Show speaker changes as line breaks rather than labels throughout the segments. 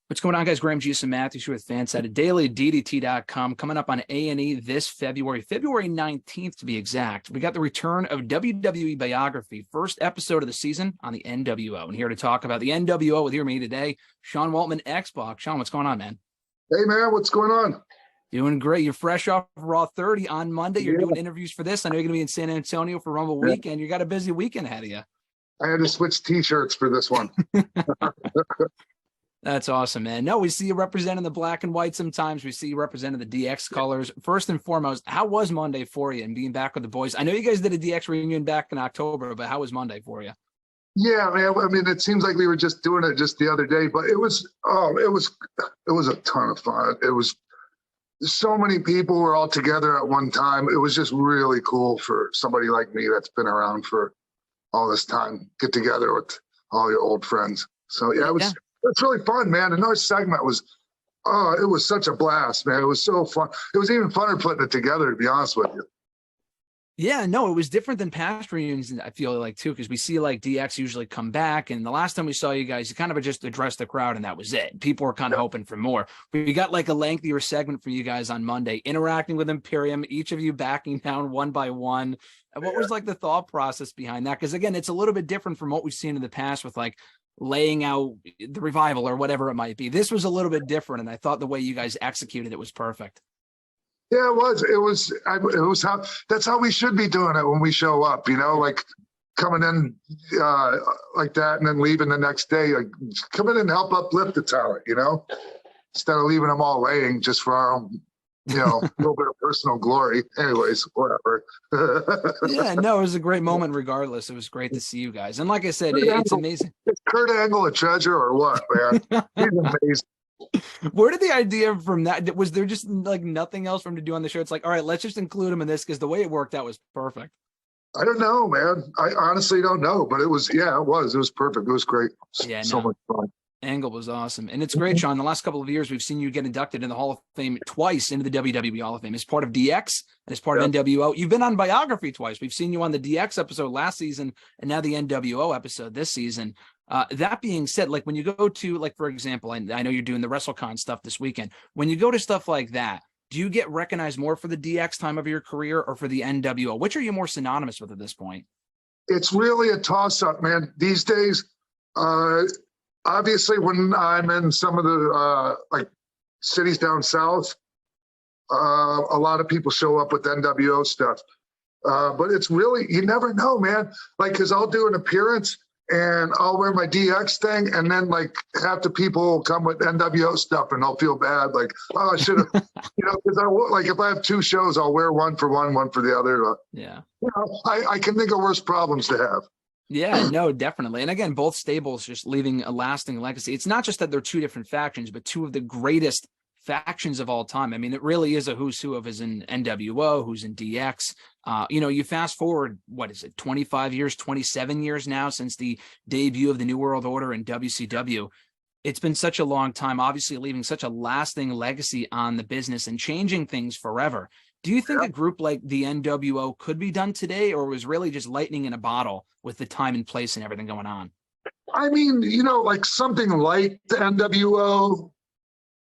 What's going on, guys? Graham Jason Matthews here with FanSided Daily DDT.com. Coming up on A&E this February 19th to be exact. We got the return of WWE Biography, first episode of the season on the nWo. And here to talk about the nWo with me today, Sean Waltman, X-Pac. Sean, what's going on, man?
Hey, man, what's going on?
Doing great. You're fresh off Raw 30 on Monday. You're doing interviews for this. I know you're going to be in San Antonio for Rumble weekend. You got a busy weekend ahead of you.
I had to switch T-shirts for this one.
That's awesome, man. No, we see you representing the black and white sometimes. We see you representing the DX colors. First and foremost, how was Monday for you and being back with the boys? I know you guys did a DX reunion back in October, but how was Monday for you?
Yeah, man. I mean, it seems like we were just doing it just the other day, but it was a ton of fun. It was so many people were all together at one time. It was just really cool for somebody like me that's been around for all this time, get together with all your old friends. So yeah, it's really fun, man. Another segment was, it was such a blast, man. It was so fun. It was even funner putting it together, to be honest with you.
Yeah, no, it was different than past reunions, I feel like, too, because we see, like, DX usually come back, and the last time we saw you guys, you kind of just addressed the crowd, and that was it. People were kind of hoping for more. We got, like, a lengthier segment for you guys on Monday, interacting with Imperium, each of you backing down one by one. What was, like, the thought process behind that? Because, again, it's a little bit different from what we've seen in the past with, like, laying out the revival or whatever it might be. This was a little bit different, and I thought the way you guys executed it was perfect.
Yeah, it was how, that's how we should be doing it when we show up, you know, like coming in like that and then leaving the next day, like come in and help uplift the talent, you know, instead of leaving them all laying just for our own, you know, a little bit of personal glory. Anyways, whatever.
Yeah, no, it was a great moment regardless. It was great to see you guys. And like I said, it's amazing.
Is Kurt Angle a treasure or what, man? He's amazing.
Where did the idea from that? Was there just like nothing else for him to do on the show? It's like, all right, let's just include him in this because the way it worked out was perfect.
I don't know, man. I honestly don't know, but it was, yeah, it was perfect. It was great.
Yeah,
so much fun.
Angle was awesome. And it's great, Sean. The last couple of years, we've seen you get inducted in the Hall of Fame twice into the WWE Hall of Fame as part of DX and as part of nWo. You've been on Biography twice. We've seen you on the DX episode last season and now the nWo episode this season. That being said, like when you go to, like, for example, I know you're doing the WrestleCon stuff this weekend. When you go to stuff like that, do you get recognized more for the DX time of your career or for the nWo? Which are you more synonymous with at this point? It's
really a toss-up, man. These days, obviously, when I'm in some of the like cities down south, a lot of people show up with nWo stuff. But it's really, you never know, man. Like, because I'll do an appearance and I'll wear my DX thing, and then like half the people come with nWo stuff, and I'll feel bad, like, oh, I should have, you know, because like if I have two shows, I'll wear one for one, one for the other.
Yeah,
you know, I can think of worse problems to have.
Yeah, no, definitely. And again, both stables just leaving a lasting legacy. It's not just that they're two different factions, but two of the greatest factions of all time. I mean, it really is a who's who of is in nWo, who's in DX. You know, you fast forward, what is it, 25 years, 27 years now since the debut of the New World Order in WCW. It's been such a long time, obviously leaving such a lasting legacy on the business and changing things forever. Do you think a group like the nWo could be done today, or was really just lightning in a bottle with the time and place and everything going on?
I mean, you know, like something like the nWo,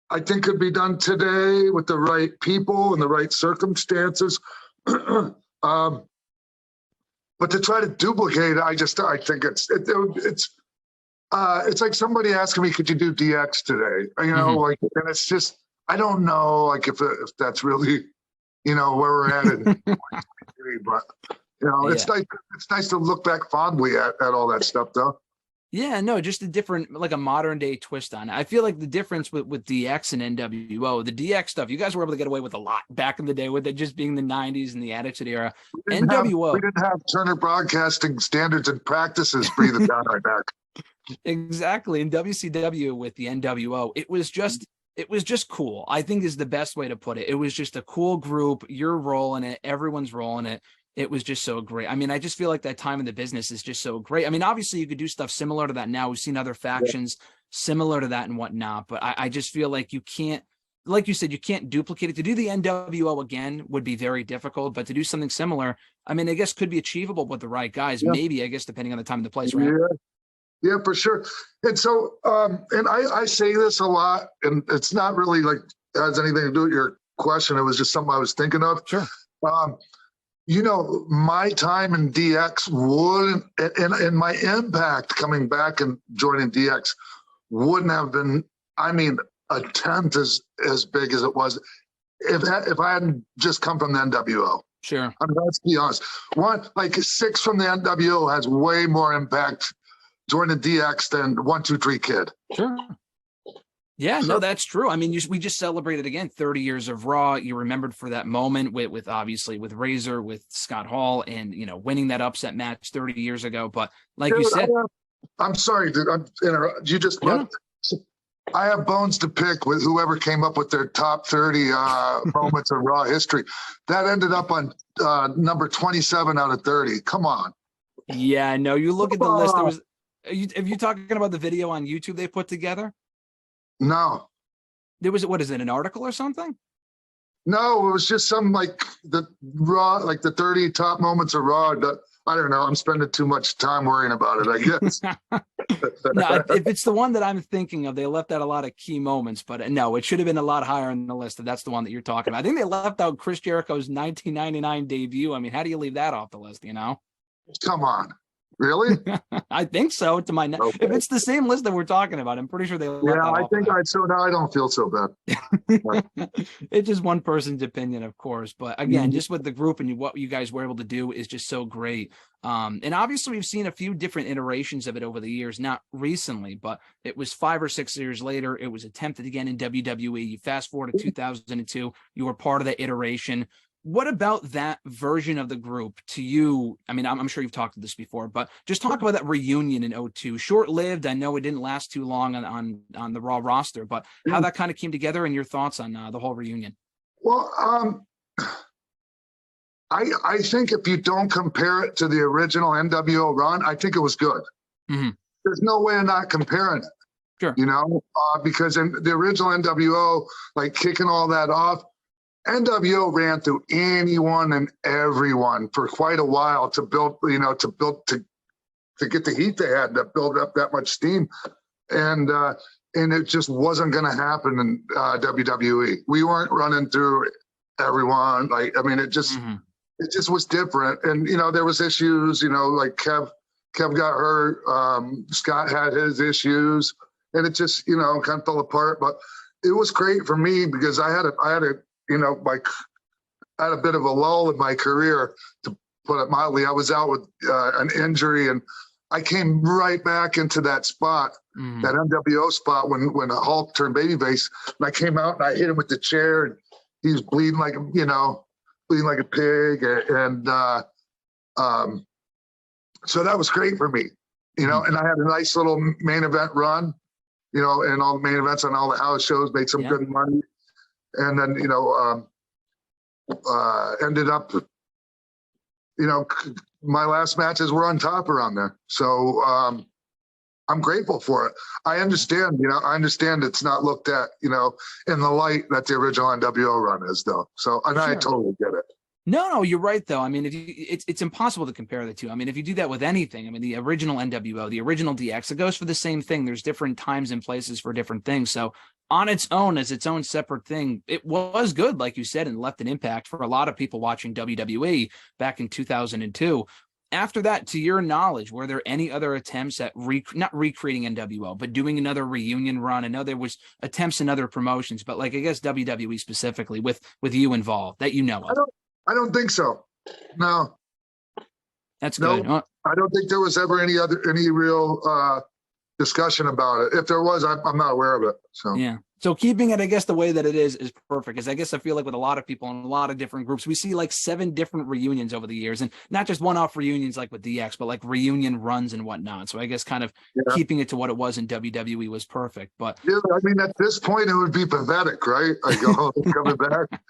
I think could be done today with the right people and the right circumstances. But to try to duplicate it, I think it's like somebody asking me, could you do DX today? You know, like, and it's just, I don't know, like if that's really, you know, where we're at in 2023, but you know, it's nice to look back fondly at all that stuff, though.
Yeah, no, just a different, like a modern day twist on it. I feel like the difference with DX and nWo, the DX stuff, you guys were able to get away with a lot back in the day with it just being the 90s and the Attitude Era.
We didn't have Turner Broadcasting standards and practices breathing down our neck.
Exactly. In WCW with the nWo, it was just cool, I think is the best way to put it. It was just a cool group. You're rolling it. Everyone's rolling it. It was just so great. I mean, I just feel like that time in the business is just so great. I mean, obviously you could do stuff similar to that now. We've seen other factions similar to that and whatnot, but I just feel like you can't, like you said, you can't duplicate it. To do the nWo again would be very difficult, but to do something similar, I mean, I guess could be achievable with the right guys, maybe, I guess, depending on the time and the place, right?
Yeah. Yeah, for sure. And so, and I say this a lot, and it's not really like has anything to do with your question. It was just something I was thinking of.
Sure.
You know, my time in DX wouldn't, and my impact coming back and joining DX wouldn't have been, I mean, a tenth as big as it was if I hadn't just come from the NWO.
Sure.
I mean, let's be honest. One, like 6 from the NWO has way more impact joining DX than 1, 2, 3 Kid.
Sure. Yeah, no, that's true. I mean, we just celebrated again 30 years of Raw. You remembered for that moment with obviously with Razor, with Scott Hall, and winning that upset match 30 years ago. But like you said,
I'm sorry, dude. You just I have bones to pick with whoever came up with their top 30 moments of Raw history. That ended up on number 27 out of 30. Come on.
Yeah, no. You look at the list. There was. Are you talking about the video on YouTube they put together?
No.
There was, what is it, an article or something?
No, it was just some like the Raw, like the 30 top moments of Raw. I don't know. I'm spending too much time worrying about it, I guess.
No, if it's the one that I'm thinking of, they left out a lot of key moments, but no, it should have been a lot higher on the list if that's the one that you're talking about. I think they left out Chris Jericho's 1999 debut. I mean, how do you leave that off the list,
Come on. Really?
I think so. Okay. If it's the same list that we're talking about, I'm pretty sure they left that
I
off
think so now I don't feel so bad.
It's just one person's opinion, of course. But again, just with the group and what you guys were able to do is just so great. And obviously we've seen a few different iterations of it over the years, not recently, but it was 5 or 6 years later. It was attempted again in WWE. You fast forward to 2002, you were part of the iteration. What about that version of the group to you? I mean, I'm sure you've talked to this before, but just talk about that reunion in 2002. Short-lived. I know it didn't last too long on the Raw roster, but how that kind of came together and your thoughts on the whole reunion.
Well, I think if you don't compare it to the original NWO run, I think it was good.
Mm-hmm.
There's no way of not comparing it.
Sure.
Because in the original NWO, like kicking all that off, NWO ran through anyone and everyone for quite a while to build, to get the heat they had, to build up that much steam. And it just wasn't going to happen in WWE. We weren't running through everyone. It just was different. And, there was issues, like Kev got hurt. Scott had his issues, and it just, kind of fell apart. But it was great for me because I had a bit of a lull in my career, to put it mildly. I was out with an injury, and I came right back into that spot, that NWO spot when Hulk turned babyface. And I came out and I hit him with the chair, and he was bleeding like a pig. And so that was great for me, and I had a nice little main event run, and all the main events on all the house shows, made some good money. And then, ended up, my last matches were on top around there. So I'm grateful for it. I understand, it's not looked at, in the light that the original NWO run is, though. So, and I totally get it.
No, you're right, though. I mean, it's impossible to compare the two. I mean, if you do that with anything, I mean, the original NWO, the original DX, it goes for the same thing. There's different times and places for different things. So on its own, as its own separate thing, it was good, like you said, and left an impact for a lot of people watching WWE back in 2002. After that, to your knowledge, were there any other attempts at not recreating NWO, but doing another reunion run? I know there was attempts in other promotions, but I guess WWE specifically with you involved that of.
I don't think so. No.
That's good.
No, I don't think there was ever any real discussion about it. If there was, I'm not aware of it. So
yeah. So keeping it, I guess, the way that it is perfect. Because I guess I feel like with a lot of people in a lot of different groups, we see 7 different reunions over the years, and not just one-off reunions like with DX, but reunion runs and whatnot. So I guess kind of keeping it to what it was in WWE was perfect. But
yeah, I mean, at this point, it would be pathetic, right? Coming back.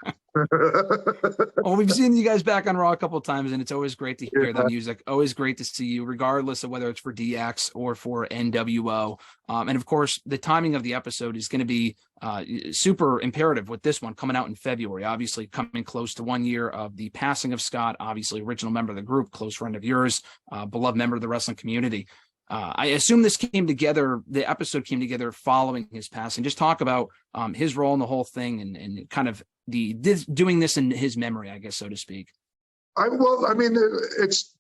Well, we've seen you guys back on Raw a couple of times, and it's always great to hear the music. Always great to see you, regardless of whether it's for DX or for NWO. And of course, the timing of the episode is going to be super imperative with this one coming out in February. Obviously, coming close to 1 year of the passing of Scott. Obviously, original member of the group, close friend of yours, beloved member of the wrestling community. I assume this came together, the episode came together following his passing. Just talk about his role in the whole thing and kind of doing this in his memory, I guess, so to speak.
I mean, it's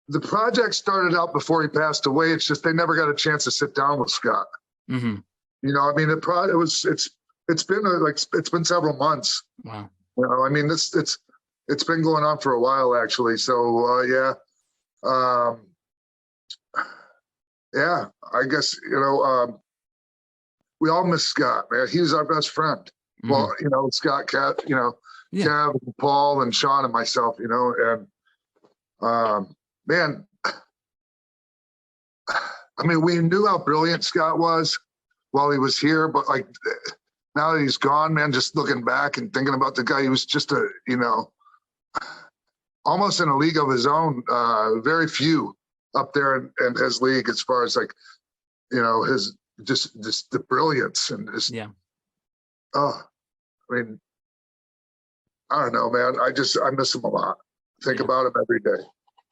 the project started out before he passed away. It's just they never got a chance to sit down with Scott.
Mm-hmm.
You know, I mean, it's been several months.
Wow.
You know, I mean, it's been going on for a while actually. So yeah. Yeah, I guess, you know, we all miss Scott, man. He was our best friend. Mm-hmm. Well, you know, Scott, Cat, you know, yeah. Kev, and Paul, and Sean, and myself, you know, and man, I mean, we knew how brilliant Scott was while he was here, but like now that he's gone, man, just looking back and thinking about the guy, he was just you know, almost in a league of his own. Very few up there in his league as far as like, you know, his just the brilliance and his,
yeah.
Oh, I mean, I don't know, man. I miss him a lot. Think about him every day.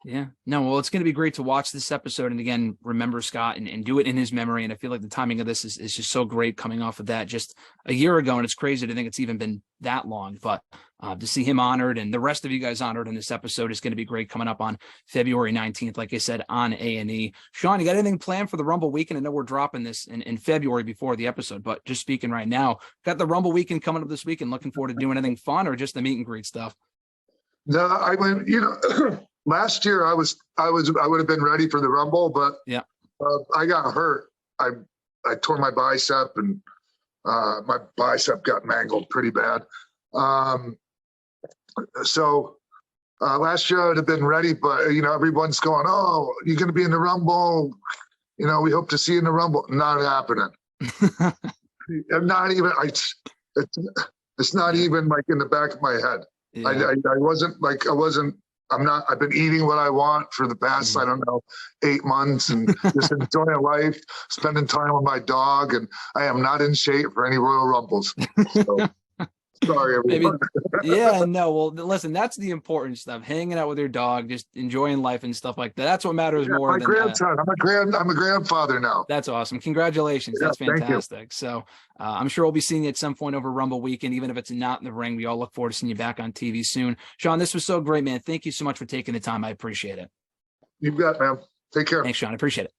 Yeah. No, well, it's going to be great to watch this episode and again, remember Scott and do it in his memory. And I feel like the timing of this is just so great coming off of that just a year ago. And it's crazy to think it's even been that long, but to see him honored and the rest of you guys honored in this episode is going to be great coming up on February 19th, like I said, on A&E. Sean, you got anything planned for the Rumble weekend? I know we're dropping this in February before the episode, but just speaking right now, got the Rumble weekend coming up this weekend. Looking forward to doing anything fun or just the meet and greet stuff?
No, I mean, you know, last year I would have been ready for the Rumble, but
yeah,
I got hurt. I tore my bicep and my bicep got mangled pretty bad. So last year I would have been ready, but you know, everyone's going, "Oh, you're going to be in the Rumble. You know, we hope to see you in the Rumble." Not happening. I'm not even. It's not even like in the back of my head. Yeah. I wasn't. I've been eating what I want for the past, I don't know, 8 months and just enjoying life, spending time with my dog. And I am not in shape for any Royal Rumbles. So, sorry, everyone.
Yeah, no. Well, listen, that's the important stuff. Hanging out with your dog, just enjoying life and stuff like that. That's what matters more
my
than
grandson. I'm a grandfather now.
That's awesome. Congratulations. Yeah, that's fantastic. So I'm sure we'll be seeing you at some point over Rumble weekend, even if it's not in the ring. We all look forward to seeing you back on TV soon. Sean, this was so great, man. Thank you so much for taking the time. I appreciate it.
You bet, man. Take care.
Thanks, Sean. I appreciate it.